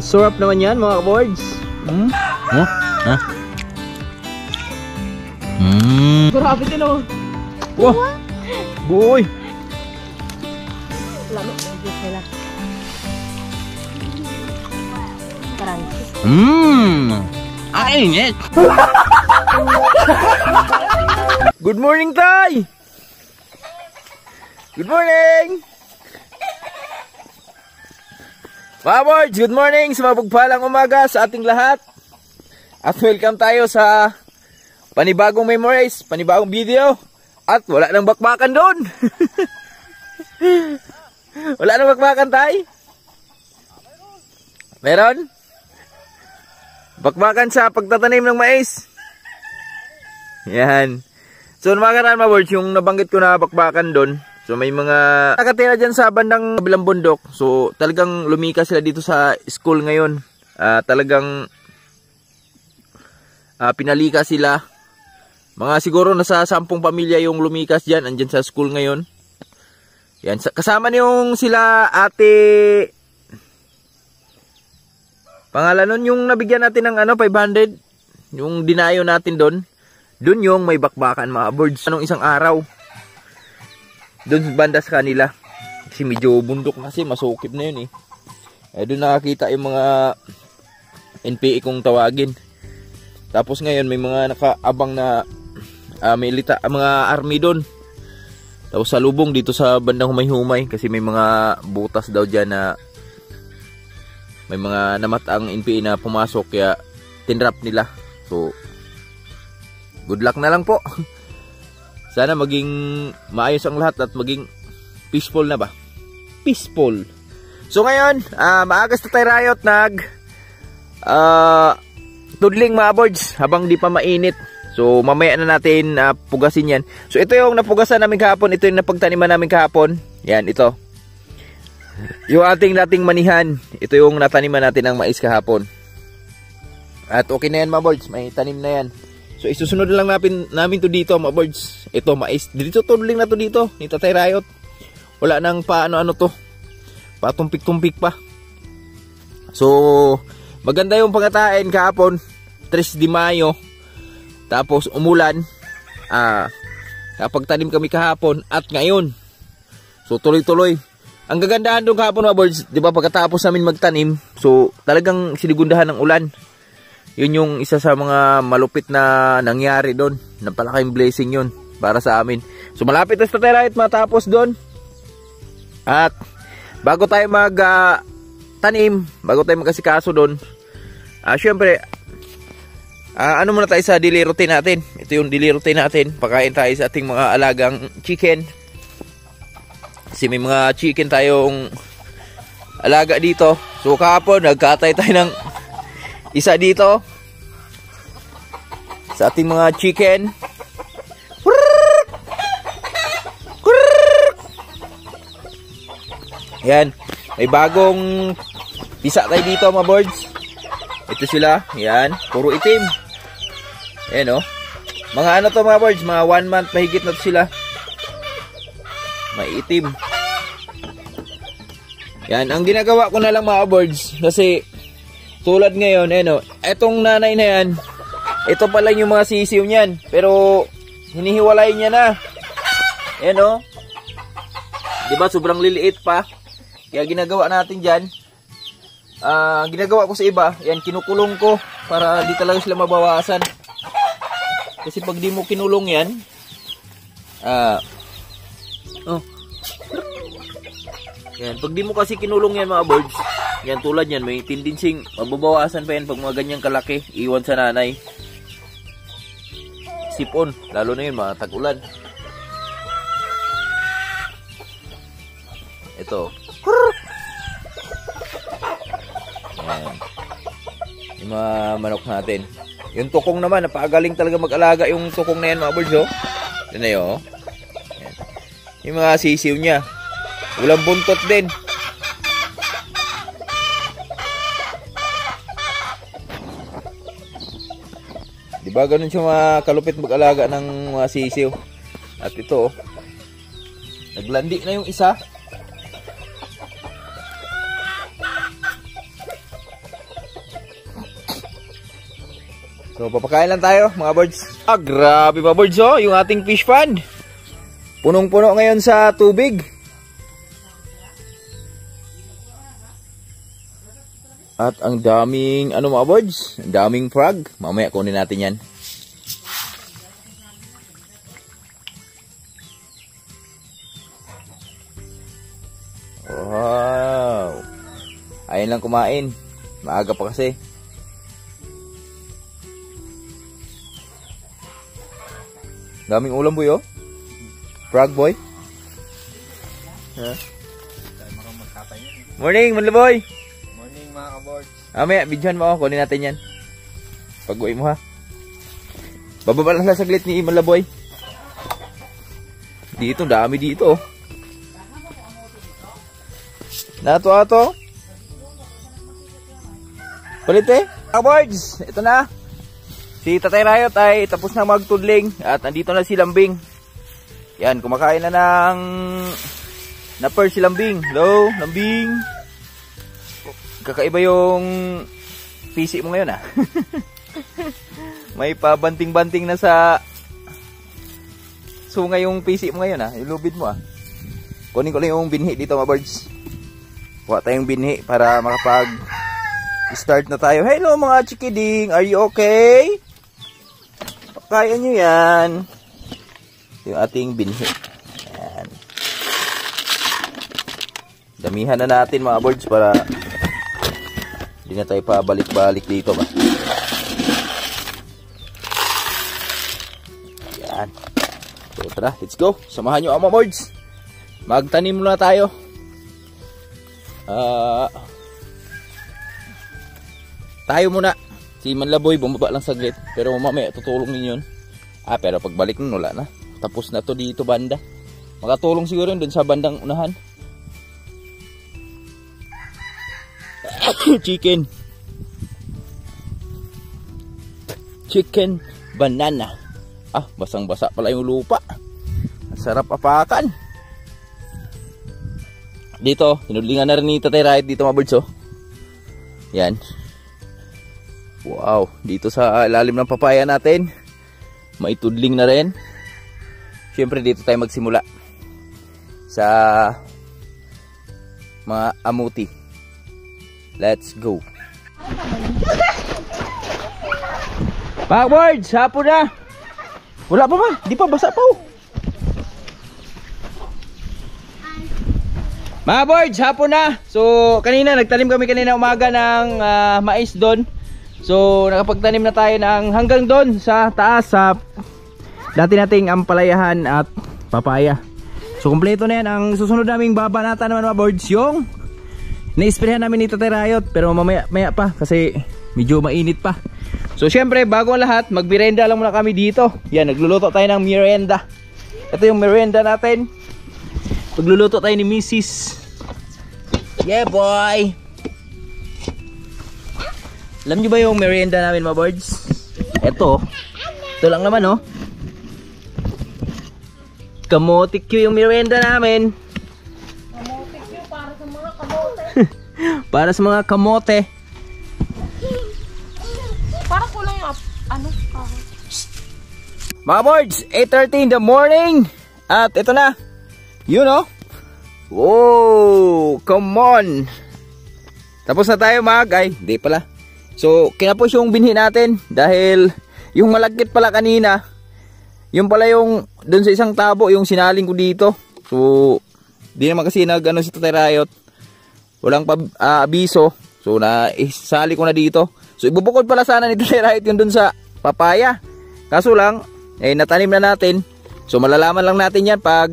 Sarap naman yan mga kabords. Oh? Ha? Grabe din oh. Wow! Boy! Lalo, medyo sila. Crunchy. Ang init! Good morning, Tay! Good morning! Mga boards, good morning sa mapagpalang umaga sa ating lahat. At welcome tayo sa panibagong memories, panibagong video. At wala nang bakbakan doon. Wala nang bakbakan, Tay? Meron? Bakbakan sa pagtatanim ng mais. Yan. So nakaraan mga boards, yung nabanggit ko na bakbakan doon. So may mga nakatira dyan sa bandang kabilang bundok. So talagang lumikas sila dito sa school ngayon. Talagang pinalikas sila. Mga siguro nasa 10 pamilya yung lumikas dyan. Andyan sa school ngayon. Yan. Kasama niyong sila ate... Pangalan nun yung nabigyan natin ng 500. Yung dinayo natin doon. Doon yung may bakbakan mga birds. Anong isang araw. Doon banda sa kanila. Kasi medyo bundok na kasi. Masukip na yun eh. Doon nakakita yung mga NPA kong tawagin. Tapos ngayon may mga nakaabang na mga army doon. Tapos sa lubong dito sa bandang humay-humay. Kasi may mga butas daw dyan na may mga namatang NPA na pumasok. Kaya tinrap nila. So good luck na lang po. Sana maging maayos ang lahat at maging peaceful na ba? Peaceful. So ngayon, maagas na tayo Riot tudling mga boards habang di pa mainit. So mamaya na natin pugasin yan. So ito yung napugasan namin kahapon. Ito yung napagtaniman namin kahapon. Yan, ito. Yung ating dating manihan. Ito yung nataniman natin ng mais kahapon. At okay na yan mga boards. May tanim na yan. So isusunod lang namin to dito mga birds. Ito mais. Dito tudling na to dito. Ni Tatay Riot. Wala nang paano-ano to. Patumpik-tumpik pa. So maganda yung pagkatain kahapon. 3 de Mayo. Tapos umulan. Kapagtanim kami kahapon at ngayon. So tuloy-tuloy. Ang gagandahan doon kahapon mga birds. Diba pagkatapos namin magtanim. So talagang sinigundahan ng ulan. Yun yung isa sa mga malupit na nangyari doon. Napalaking blessing yun para sa amin. So malapit na sa Tatay Riot matapos doon. At bago tayo tanim, bago tayo magkasikaso doon, syempre, ano muna tayo sa daily routine natin. Ito yung daily routine natin. Pakain tayo sa ating mga alagang chicken. Kasi may mga chicken tayong alaga dito. So kahapon, nagkatay tayo ng isa dito sa ating mga chicken. Yan, may bagong pisa tayo dito mga birds. Ito sila, yan, puro itim. Yan mga ano to mga birds, mga 1 month mahigit na to sila. May itim. Yan, ang ginagawa ko na lang mga birds, kasi tulad ngayon, etong nanay na yan, ito pa lang yung mga sisiw niyan. Pero, hinihiwalay niya na. Ayan diba, sobrang liliit pa. Kaya ginagawa natin dyan. Ginagawa ko sa iba, yan, kinukulong ko. Para di talaga sila mabawasan. Kasi pag di mo kinulong yan, yan, pag di mo kasi kinulong yan mga birds, yan tulad yan, may tendency mababawasan pa yan pag mga ganyang kalaki, iwan sa nanay. Sipon, lalo na yun mga tag-ulan. Ito. Yan. Yung mga manok natin. Yung tukong naman, napakagaling talaga mag-alaga yung tukong na yan mga birds Yan na yun Yan. Yung mga sisiw niya. Walang buntot din. Diba ganun siya makalupit mag-alaga ng mga sisiw. At ito naglandi na yung isa. So, papakain lang tayo, mga birds. Ah, grabe mga birds, oh. Yung ating fish pond. Punong-puno ngayon sa tubig. At ang daming, ano mga birds? Ang daming frog. Mamaya kunin natin yan. Wow. Ayun lang kumain. Maaga pa kasi. Daming ulam boy oh. Frog boy. Huh? Morning, Manlaboy. Morning mga kabords. Mamaya, bidyohan mo ako. Kunin natin yan. Pag-uwi mo ha. Bababa lang sa saglit ni Manlaboy. Dito, dami dito oh. Nato-ato. Palit eh. Kabords, ito na. Si Tatay Rayot ay tapos na magtudling. At andito na si Lambing. Yan, kumakain na ng napper si Lambing. Hello, Lambing. Kakaiba yung PC mo ngayon ah. May pabanting-banting na sa sunga yung PC mo ngayon ah. Ilubid mo ah. Kunin ko lang yung binhi dito mga birds. Kuha tayong binhi para makapag-start na tayo. Hello mga chikiding, are you okay? Kaya nyo yan. Yung ating binhi. Ayan. Damihan na natin mga birds para hindi na tayo pabalik-balik dito ba. Ayan. So tara, let's go. Samahan nyo mga birds. Magtanim muna tayo. Tayo muna. Si Manlaboy bumaba lang saglit. Pero mamaya tutulong ninyo. Pero pagbalik nun wala na. Tapos na to dito banda. Makatulong siguro yun dun sa bandang unahan. Chicken. Chicken banana. Basang-basa pala yung lupa. Ang sarap apakan. Dito, tinudlingan na rin ni Tatay Rayot dito mga birds oh. Yan. Wow, dito sa ilalim ng papaya natin. Maitudling na rin. Siyempre dito tayo magsimula. Sa mga amuti. Let's go. Mga birds, hapon na. Wala pa ba? Di pa, basa pa oh. Mga birds, hapon na. So, kanina, nagtanim kami kanina umaga ng mais doon. So, nakapagtanim na tayo ng hanggang doon sa taas sa dati nating ampalayahan at papaya. So, kompleto na yan. Ang susunod naming babanata naman mga birds, yung na-sprayhan namin ni Tatay Rayot. Pero mamaya pa kasi medyo mainit pa. So, syempre, bago ang lahat, magmerienda lang muna kami dito. Yan, nagluluto tayo ng merienda. Ito yung merienda natin. Pagluluto tayo ni Mrs. Yeah boy. Alam nyo ba yung merienda namin mga birds? Ito lang naman oh. Kamote Q yung merienda namin. Kamote Q para sa mga kamote. Para sa mga kamote. Parang kulang yung ano? Mga birds, 8:30 in the morning. At ito na. You know? Whoa! Come on! Tapos na tayo ay, hindi pala. So, kinapos yung binhi natin. Dahil, yung malagkit pala kanina, yung pala yung, dun sa isang tabo, yung sinaling ko dito. So, di naman kasi nag-ano si Tatay Rayot. Walang abiso. So, isali ko na dito. So, ibubukod pala sana ni Tatay Rayot yung dun sa papaya. Kaso lang, natanim na natin. So, malalaman lang natin yan pag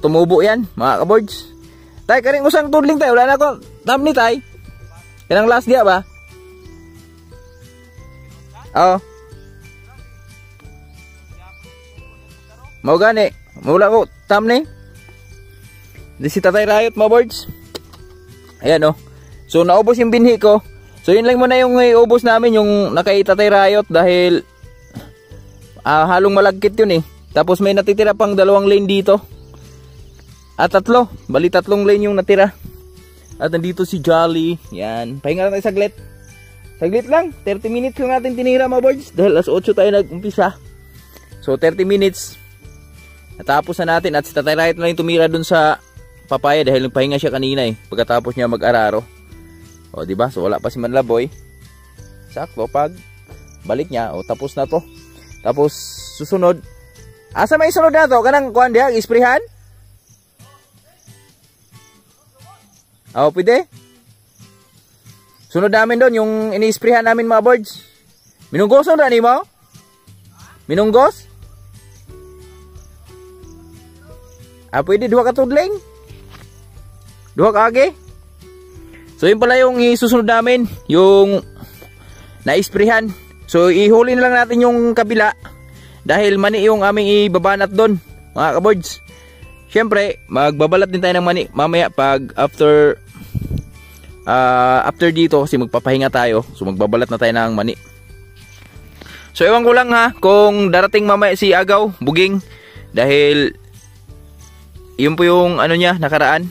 tumubo yan, mga kabords. Tay, karing usang tudling tayo. Wala na akong thumbnail tay. Yan ang last dia ba? Oo. Mau gani. Mula ko thumbnail. Di si Tatay Rayot, mga boards. Ayan o. So, naubos yung binhi ko. So, yun lang muna yung iubos namin, yung nakay Tatay Rayot. Dahil halong malagkit yun eh. Tapos may natitira pang 2 lane dito. At 3. Bali 3 lane yung natira. At nandito si Jolly. Yan. Pahinga lang tayo saglit. Saglit lang, 30 minutes lang natin tinira mga birds. Dahil alas 8 tayo nag-umpisa. So 30 minutes. Natapos na natin at si Tatay Riot na lang tumira dun sa papaya dahil nagpahinga siya kanina eh. Pagkatapos niya mag-araro. O diba? So wala pa si Manlaboy. Sakto pag balik niya. O tapos na to. Tapos susunod. Asa may sunod na to? Kanang kuhan diha? Isprihan? O pwede? Sunod namin doon, yung ini-sprayhan namin mga birds. Minunggos na rin mo? Minunggos? Pwede, 2 ka tudling? 2 ka agi? So yun pala yung isusunod namin, yung na-sprayhan. So ihuli na lang natin yung kabila. Dahil mani yung aming ibabanat doon, mga ka-birds. Siyempre, magbabalat din tayo ng mani mamaya pag after dito kasi magpapahinga tayo. So magbabalat na tayo ng mani. So ewan ko lang ha kung darating mamaya si Agaw, Buging. Dahil yun po yung ano niya nakaraan.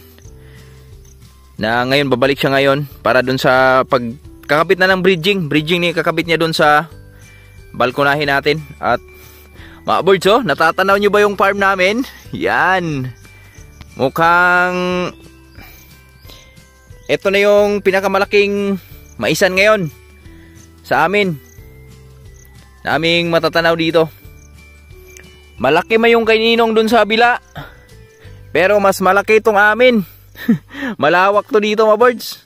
Na ngayon babalik siya ngayon para dun sa pagkakabit na ng bridging. Bridging ni kakabit niya dun sa balkonahin natin. At mga birds oh, natatanaw nyo ba yung farm namin? Yan. Mukhang ito na yung pinakamalaking maisan ngayon sa amin. Na aming matatanaw dito. Malaki man yung kay Ninong dun sa bila. Pero mas malaki itong amin. Malawak to dito mga birds.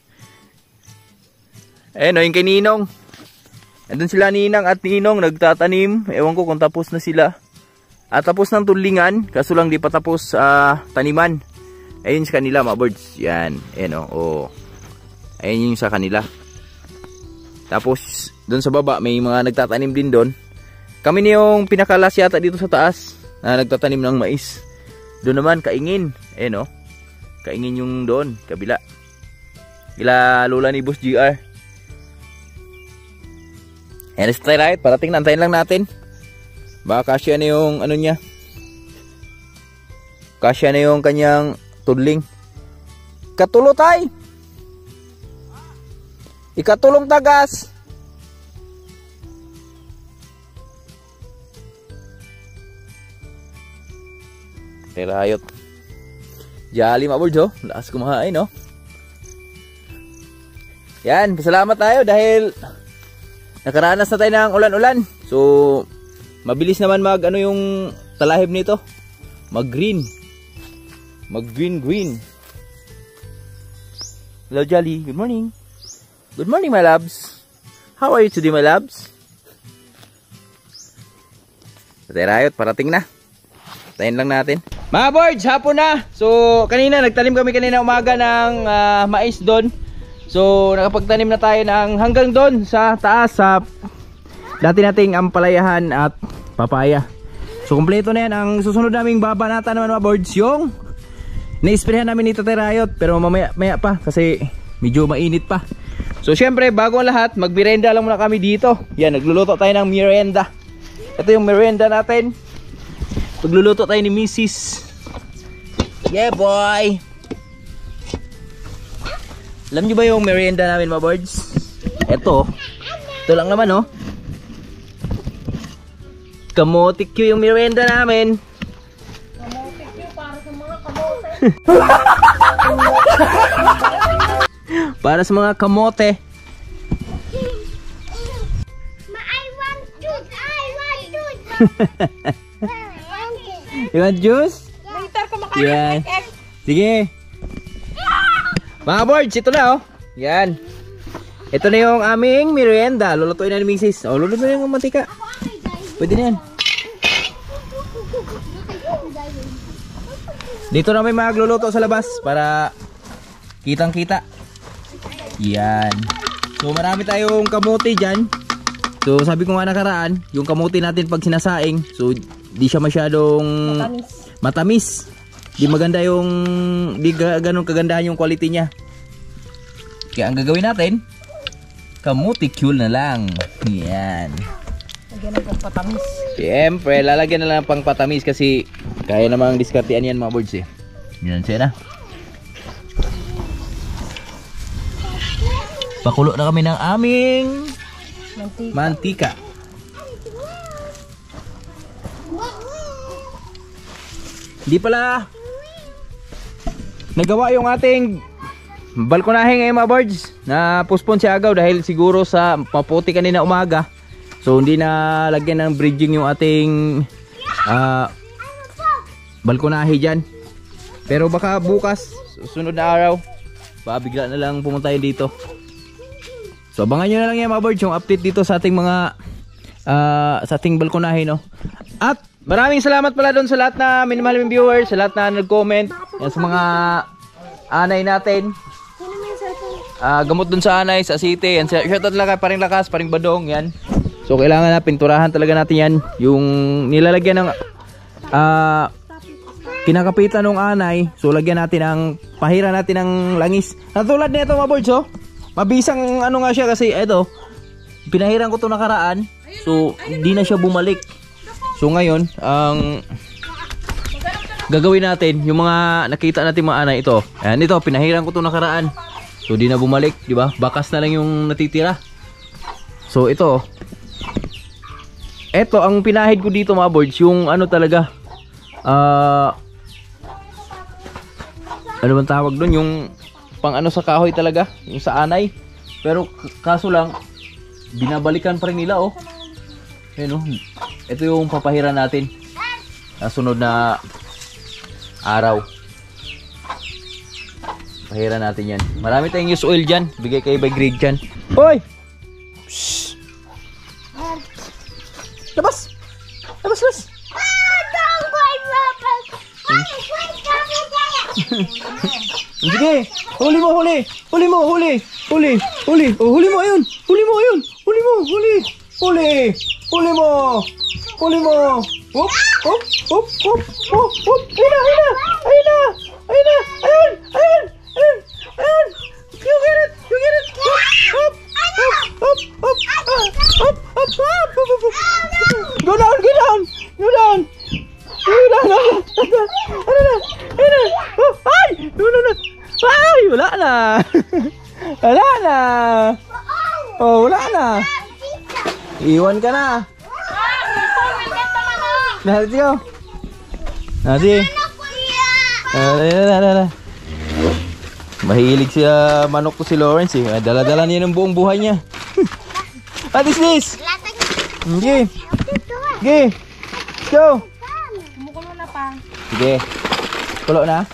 Ayun o yung kay Ninong. Andun sila Ninang at Ninong nagtatanim. Ewan ko kung tapos na sila. At tapos ng tulingan. Kaso lang di pa tapos taniman. Ayun sa kanila mga birds. Yan. Ayan o. Oh. Ayun yung sa kanila. Tapos doon sa baba may mga nagtatanim din doon. Kami na yung pinakalas yata dito sa taas. Na nagtatanim ng mais. Doon naman kaingin. Ayan o. Kaingin yung doon. Kabila. Ila lula ni Boss GR. Ayan si Tatay Riot. Parating na. Antayin lang natin. Baka kasya na yung ano niya. Kasya na yung kanyang tudling. Katulo tay. Ikatulong tagas. Terayot. Jali mga birds oh. Lakas kumahain no. Yan. Pasalamat tayo dahil nakaranas na tayo ng ulan-ulan. So mabilis naman mag ano yung talahib nito. Mag green. Mag green. Hello Jolly, good morning. Good morning my loves. How are you today my loves? Tatay Riot, parating na. Tayin lang natin. Mga birds, hapon na. So kanina nagtanim kami kanina umaga ng mais doon. So nakapagtanim na tayo ng hanggang doon sa taas sa dati nating ampalayahan at papaya. So kumpleto na yan. Ang susunod naming babanatan naman mga birds yung na-sprayhan namin ni Tatay Riot. Pero mamaya pa kasi medyo mainit pa. So syempre bago ang lahat magmerienda lang muna kami dito. Yan, nagluluto tayo ng merienda. Ito yung merienda natin. Pagluluto tayo ni Mrs. Yeah boy. Alam nyo ba yung merienda namin mga birds? Ito lang naman oh. Kamotik yung merienda namin. Kamote Q para sa mga kamote. Para sa mga kamote. I want juice. You want juice? Later kumakain Yan. ng egg. Sige. Mga birds, ito na oh. Yan. Ito na yung aming merienda. Lulutuin na ni Mrs. Oh, lulutuin na yung mantika. Pwede na yan. Dito na may magluluto sa labas para kitang kita. Yan. So marami tayong kamote dyan. So sabi ko nga nakaraan, yung kamote natin pag sinasaing, so di siya masyadong matamis. Di maganda yung, di ganun kagandahan yung quality niya. Kaya ang gagawin natin, kamote-cule na lang. Yan. Lagyan ng patamis. Siyempre, lalagyan na lang pang patamis kasi kaya namang diskartean yan mga birds eh. Yan siya na. Pakulo na kami ng aming Mantika. Hindi pala nagawa yung ating balkonahe ngayon mga birds. Na postpone si Agaw dahil siguro sa maputi kanina umaga. So hindi na lagyan ng bridging yung ating balkonahe dyan. Pero baka bukas, susunod na araw, bigla na lang pumunta tayo dito. So abangan nyo na lang yan mga birds, yung update dito sa ating mga sa ating balkonahe, no? At maraming salamat pala doon sa lahat na minimahal yung viewers, sa lahat na nag-comment, yan sa mga anay natin. Gamot doon sa anay, sa city, yan. Shoutout lang kay Paring Lakas, Paring Badong, yan. So kailangan na pinturahan talaga natin yan, yung nilalagyan ng kinakapitan ng anay. So lagyan natin ang pahira natin ng langis. Natulad nito mga birds, oh. Mabisang ano nga siya kasi ito, pinahiran ko to nakaraan. So hindi na siya bumalik. So ngayon, ang gagawin natin, yung mga nakita natin mga anay ito. Ayan, ito pinahiran ko to nakaraan. So di na bumalik, di ba? Bakas na lang yung natitira. So ito, ito ang pinahid ko dito mga birds, yung ano talaga, ano bang tawag doon, yung pang ano sa kahoy talaga, yung sa anay. Pero kaso lang binabalikan pa rin nila, oh. Ayun, oh. Ito yung papahiran natin sa sunod na araw. Pahiran natin yan. Marami tayong use oil dyan, bigay kayo by Greg dyan. Hoy! Shhh! Labas! Labas, labas! Sige, huli mo, huli. Huli mo, huli. Huli, huli. Oh, huli mo, ayun. Huli mo, ayun. Huli mo, huli. Huli. Huli mo. Huli mo. Hop, hop, hop, hop, hop, hop. Ayun na, ayun na. Ayun na. Ayun na. Ayun, ayun, ayun, ayun. You get it, you get it. Hop, hop, hop, hop, hop, hop, hop, hop, hop, hop. Go down, go down. Go down. Ano na? Ano na? Ano na? Oh, ay! No, no, no. Ay! Wala na. Wala na. Oh, wala na. Iwan ka na. Let's go. Nasi. Mahilig siya manok ko si Lawrence eh. Dala-dala niya ng buong buhay niya. What is this? Okay. Okay. Go. Kumukulo na pa. Sige. Kulo na?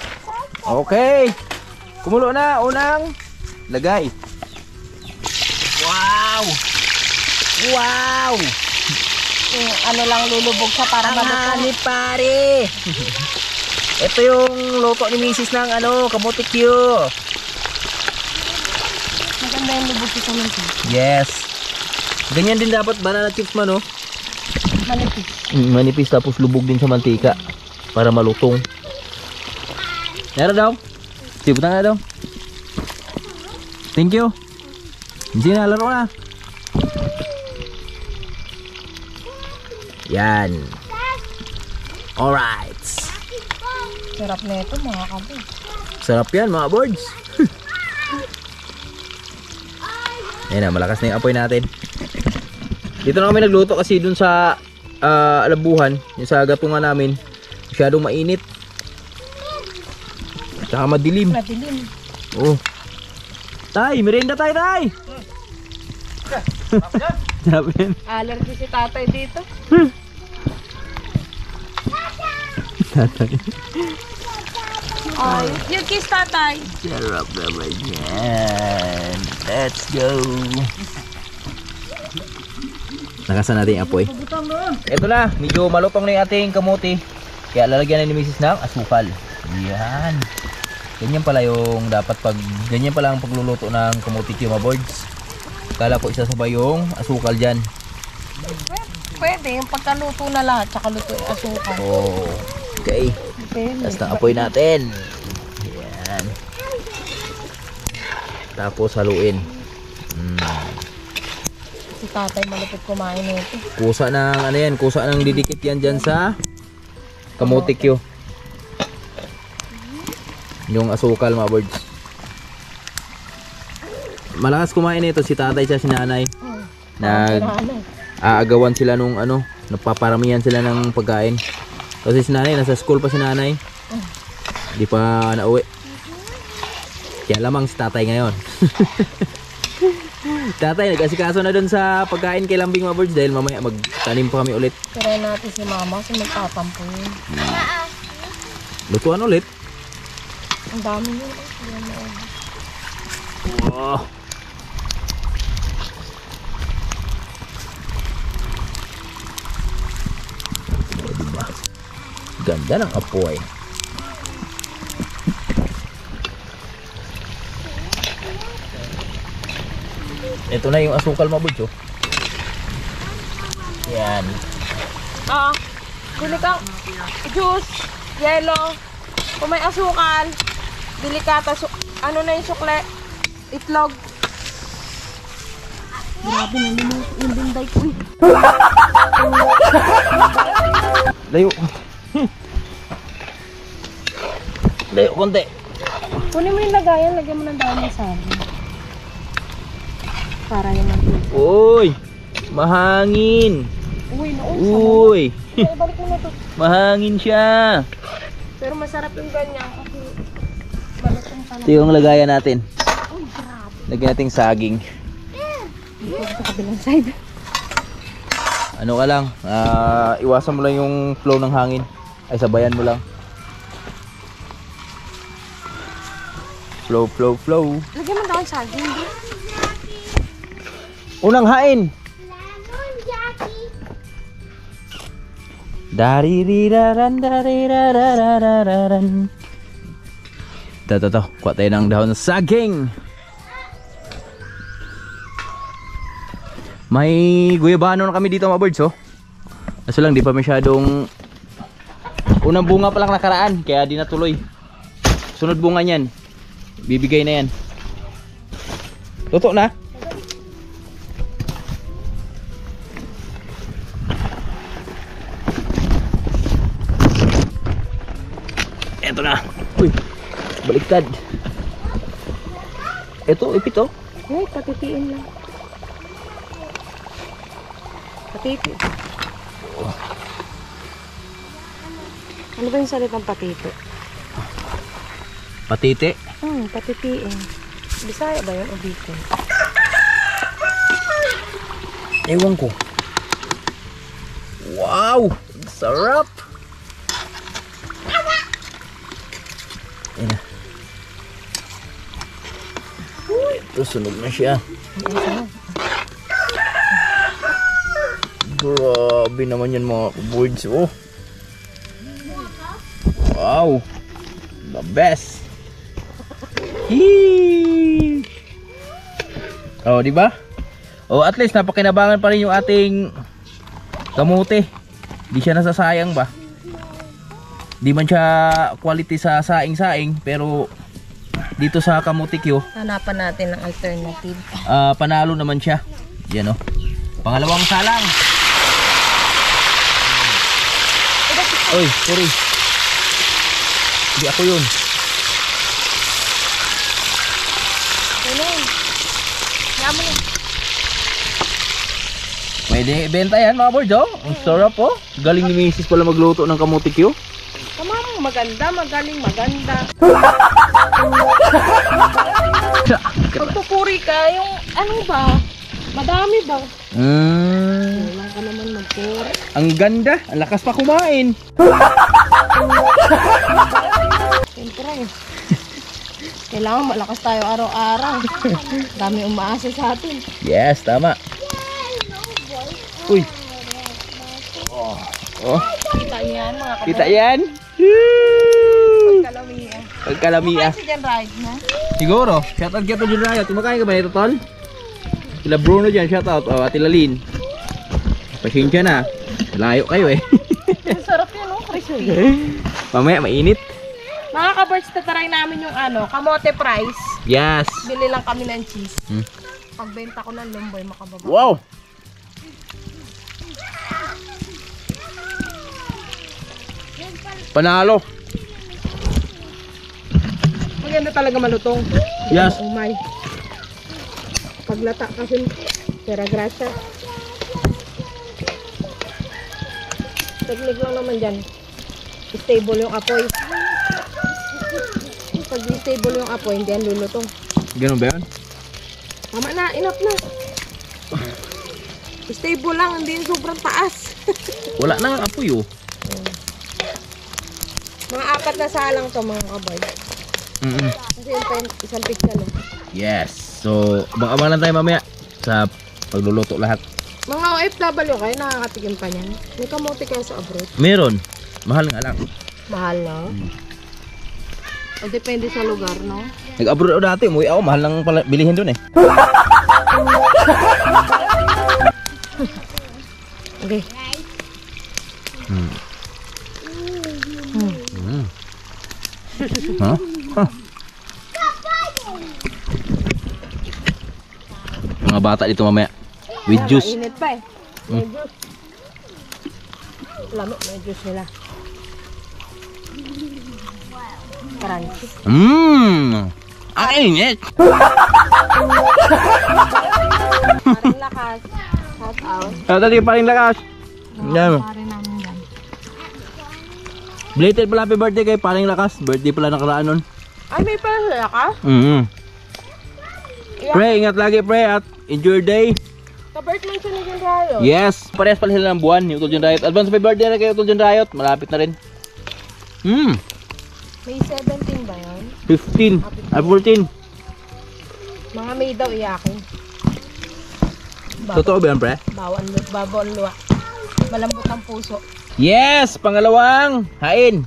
Okay. Kumulo na. Unang lagay. Wow! Wow! Yung ano lang lulubog sa para malutong. Ni pare. Ito yung luto ni Mrs. ng ano, kamote Q. Maganda yung lubog sa minti. Yes. Ganyan din dapat banana chips man, oh. Manipis. Manipis tapos lubog din sa mantika para malutong. Meron daw. Sibutan nga daw. Thank you. Hindi na, laro na. Yan. Alright. Sarap na ito mga kapo. Sarap yan mga boards. Ayan na, malakas na yung apoy natin. Dito na kami nagluto kasi dun sa alabuhan, yung sa gatungan namin, masyadong mainit. Tsaka madilim. Madilim. Oh. Tay, merienda tayo, tay. Sarap yan. Allergy si tatay dito. Tatay. Ay, yung kiss tatay. Sarap naman yan. Let's go. Nakasan natin yung apoy. Ito na, medyo malutong na yung ating kamote. Kaya lalagyan na ni Mrs. ng asukal. Yan. Ganyan pala yung dapat ganyan pala ang pagluluto ng kamote mga boards. Kala ko isasabay yung asukal dyan. Pwede, yung pagkaluto na lahat, tsaka luto yung asukal. Oh, okay. Tapos na apoy natin. Yan. Tapos haluin. Si tatay malupit kumain nito. Kusa ng ano yan, kusa ng didikit yan dyan sa kamote Q. Yung asukal mga birds. Malakas kumain nito si tatay sa si nanay. Aagawan sila nung ano, napaparamihan sila ng pagkain. Kasi si nanay, nasa school pa si nanay. Di pa nauwi. Kaya lamang si tatay ngayon. Tatay, nag-asikaso na dun sa pagkain kay Lambing mga birds dahil mamaya magtanim pa kami ulit. Tirayin natin si mama kasi magtatampo yun. Lutuan ulit. Ang dami yun. Wow. O, diba? Ganda ng apoy. Ito na yung asukal mga birds, oh. Yan. Bili kang juice, yelo, kung may asukal, bili ka, ano na yung sukle, itlog. Grabe na yung binday ko eh. Layo. Layo konti. Kunin mo yung lagayan, lagyan mo ng dahon ng sabi. Para yung mag-ibig. Uy! Mahangin! Uy, Uy! Ibalik mo na to. Mahangin siya! Pero masarap yung ganyan kasi balotong pala. Ito yung lagayan natin. Lagyan natin saging. Dito sa kabilang side. Ano ka lang, iwasan mo lang yung flow ng hangin. Ay, sabayan mo lang. Flow, flow, flow. Lagyan mo daw saging, di? Unang hain! Lemon, Jackie. Daririraran, darirararararan. Ito. Kuha tayo ng dahon ng saging. May guyabano na kami dito mga birds, oh. Kaso lang, di pa masyadong... Unang bunga pa lang nakaraan, kaya di natuloy. Sunod bunga niyan. Bibigay na yan. Totoo na? Eto na. Uy, baliktad. Eto, ipito. Uy, patitiin lang. Patiti. Ano ba yung salitang patiti? Patite. Patitiin. Bisaya ba yun o Bicol? Ewan ko. Wow! Sarap! Ayan na. Ito, sunog na siya. Grabe naman yan mga birds, oh. Wow! The best! Hee! Oh, di ba? Oh, at least napakinabangan pa rin yung ating kamote. Di siya nasasayang ba? Di man siya quality sa saing-saing, pero dito sa kamote Q, Hanapan natin ng alternative. panalo naman siya. Yan, oh. Pangalawang salang. Oy, sorry. Hindi ako yun. Ganun. Yaman yun. May benta yan mga birds, oh. Ang sarap, oh. Galing ni Mrs. pala magluto ng kamote Q. Tamang maganda, magaling, maganda. Magpupuri ka, yung ano ba? Madami ba? Wala ka naman magpuri. Ang ganda. Ang lakas pa kumain. Siyempre. Kailangan malakas tayo araw-araw. Dami umaasa sa atin. Yes, tama. Uy. Oh, Kita yan mga kabay. kita yan. Kalamiya. Pagkalamia. Si Jan Ride na. Siguro. Shoutout kaya to dyan Raya. Tumakain ka ba nito, tol? Sila Bruno dyan. Shoutout. Oh, Ate Lalin. Pasensya na. Layo kayo eh. Ang sarap yun, no? Crispy. Mamaya mainit. Mga ka-birds, tataray namin yung ano, kamote price. Yes. Bili lang kami ng cheese. Hmm. Pagbenta ko ng lumboy, makababa. Wow. Panalo. Maganda talaga malutong. Yes. Oh my. Paglata kasi Pera grasya. Technique lang naman dyan. Stable yung apoy. Pag stable yung apoy, hindi yan lulutong. Ganun ba yun? Tama na, enough na. Stable lang, hindi yung sobrang taas. Wala na nga apoy oh. Mga 4 na salang to mga kaboy. Kasi yung isang pizza no. Yes. So, abang-abang lang tayo mamaya sa pagluluto lahat. Mga OFW kayo, nakakatikim pa niyan. May kamote kayo sa abroad. Meron. Mahal nga lang. Mahal no? O depende sa lugar no? Nag-abroad ako dati. Umuwi ako. Mahal lang pala bilihin dun eh. Okay. Ha? Mga bata dito mamaya. With juice. Mainit pa eh. May juice. Lamo, may juice nila. Crunchy. Ang init. Parang lakas. Shout out. Dali pa rin lakas. Yan. Pare namin yan. Belated pala happy birthday kay paring lakas. Birthday pala nakaraan nun. Ay, may pala sa lakas? Pre, ingat lagi pre at enjoy your day. Ka-birthday siya ni John Riot. Yes, parehas pala sila ng buwan, yung Utol John Riot. Advance happy birthday na kay Utol John Riot. Malapit na rin. May 17 ba yun? 15. Ay, 14. Mga may daw iyakin. Totoo ba yan, pre? Bawon luwa. Malambot ang puso. Yes! Pangalawang hain.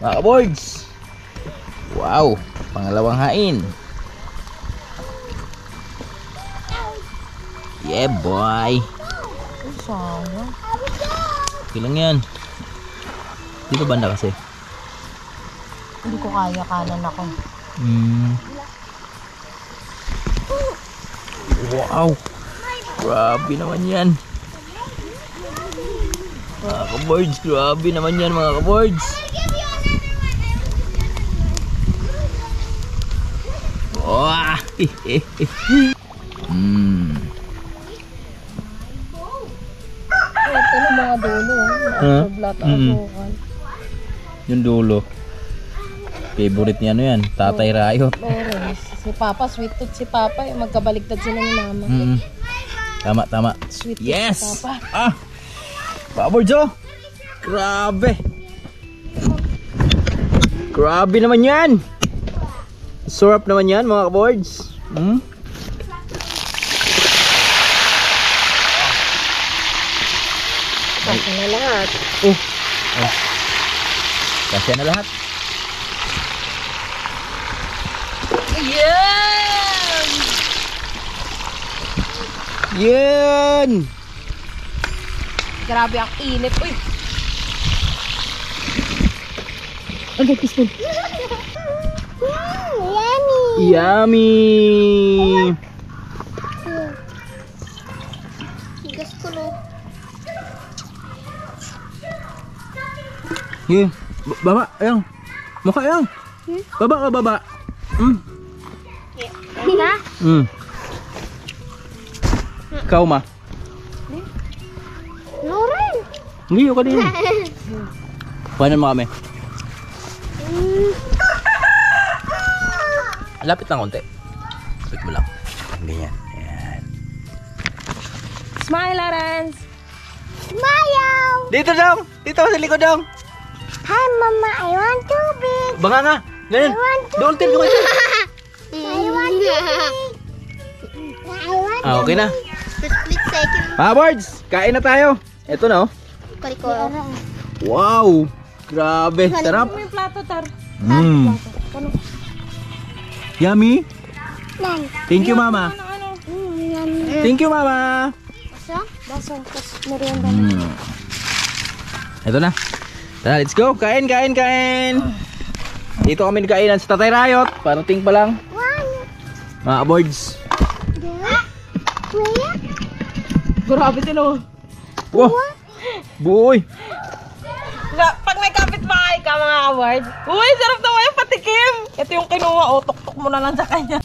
Mga boards. Wow. Pangalawang hain. Yeah, boy. Ay, sayang. Okay lang yan. Dito banda kasi. Hindi ko kaya, kanan ako. Wow. Grabe naman yan. Mga kaboards, grabe naman yan mga kaboards. Wah! Ito yung mga dulo. Soblat asukal. Yung dulo. Favorite niya ano yan? Tatay Riot. Orange. Si Papa, sweet tooth si Papa. Magkabaligtad sila ni Mama. Tama, tama. Sweet tooth Yes! si Papa. Kaboards oh! Grabe! Grabe naman yan! Sarap naman yan mga kaboards. Kasi na lahat. Kasi na lahat. Yan! Yan! Grabe ang init. Uy! Okay, teaspoon. Yummy! Gusto ko. Yeah. Baba, ayang. Mukha ayang. Baba ka, baba. Ika? Ikaw ma. Lauren. Hindi, yung kanina. Kuhanan mo kami. Lapit lang konti. Lapit mo lang. Ganyan. Ayan. Smile, Lawrence! Smile. Dito dong! Dito sa likod dong! Hi, Mama. I want to be. Banga nga! Ganyan! Doon til kumay! I want to be. I want Ah, okay na. to split second. Mga boards! Kain na tayo! Ito na oh. Ko. Wow! Grabe! Sarap! May plato, Tar. Yummy! Nan. Thank you mama! Ano? Thank you mama! Baso. Tapos merienda. Ito na. Tara, let's go. Kain, kain, kain. Dito kami nagkainan sa Tatay Riot. Parating pa lang. Mga boards. Grabe din oh. Wow. Buoy. Pag may kapitbahay ka mga award. Uy, sarap naman yung patikim. Ito yung kinuha oh. Tuktok mo na lang sa kanya.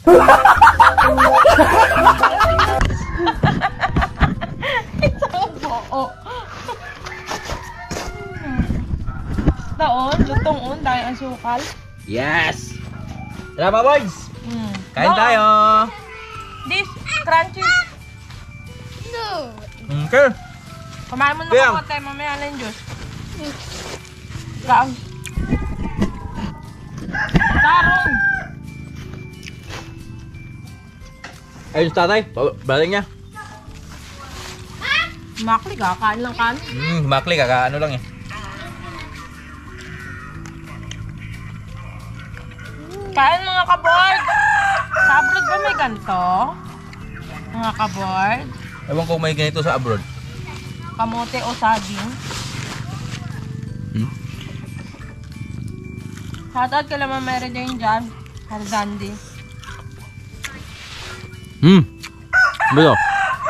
taon, lutong on, dahil asukal. Yes! Tara mga boys! Mm. Kain tayo! This, crunchy. No. Okay. Kumain mo na Biyang. kamote, mamaya na yung juice. Kaang. Tarong. Ayun sa tatay, balik niya. Makli, kakain lang kami. Makli, kakaano lang eh. Kain mga kaboard. Sa abroad ba may ganito? Mga kaboard. Ewan ko may ganito sa abroad. Kamote o saging. Shoutout kay Mama Mary Jane dyan. Hardandi. Betul?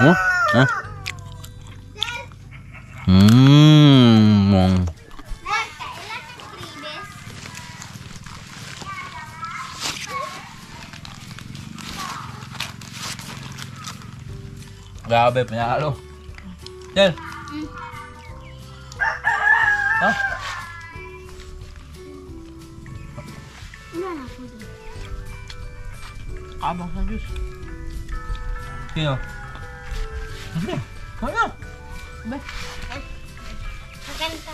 Oh? Hah? Grabe, pinalo. Yan. Hah? Abang sa juice. Sino? Ano? Kaya? Be. Makan ka.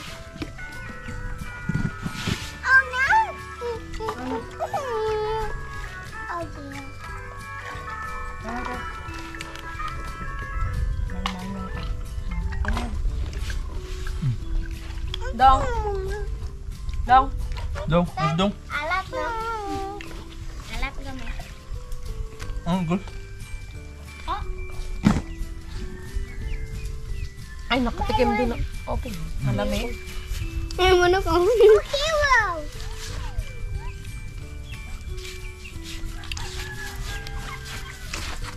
Oh no! Oh dear. Dong. Dong. Dong, dong. Alat no? Alat kami. Ang good. Ay, nakatikim din. Okay. Malamig. Ay, mana ka? Hero!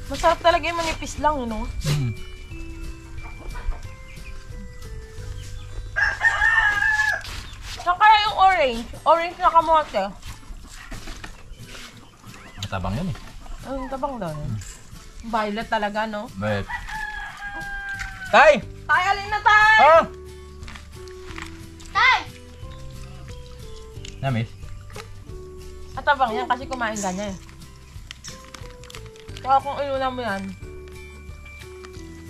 Masarap talaga yung manipis lang, no? Saan kaya yung orange? Orange na kamote. Matabang yan eh. Ang tabang daw. Violet talaga, no? Bet. Tay! Tay, alin na tay! Ah! Tay! Namis? At tabang yan kasi kumain ka na eh. Kaya kung inunan mo yan.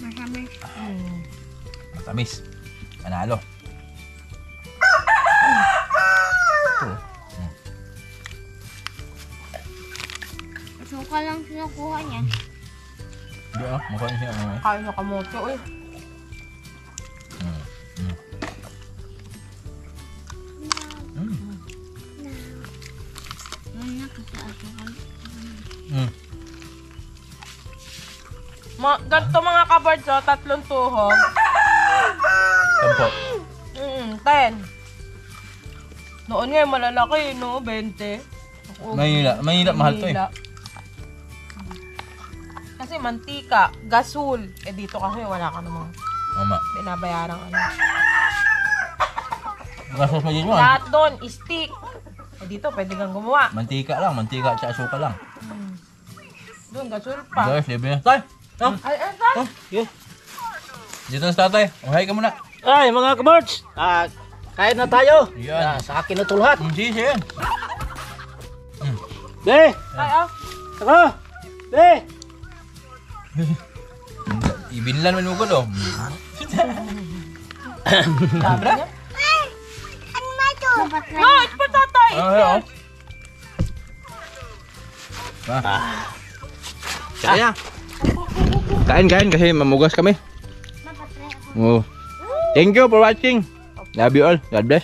Marami. Matamis. Panalo. Suka lang sinukuha niya. Hindi ah, mukha niya siya. Kain sa kamote, uy. Ganito mga kabards, oh, 3 tuhog. Tampo. 10. Noon nga, malalaki, no? 20. Mahila mahal to eh. Mahila. Kasi mantika, gasol. Eh dito kasi wala ka namang Mama. binabayarang ano. Gasos mo din mo. Lahat doon, stick. Eh dito, pwede kang gumawa. Mantika lang, mantika at asuka lang. Doon, gasol pa. Guys, libre na. Tay! Oh! Ay, saan? Dito na sa tatay. Uhay ka muna. Ay, mga kabards! Kain na tayo! Yan. Sa akin na tulhat! Sige, sige. Be! Ay, Ako! Be! Ibinlan mo nung gulo. sabi niya. Ano ba ito? No, it's for tatay. Oh. Kaya. Kain kasi mamugas kami. Oh. Thank you for watching. Love you all. God bless.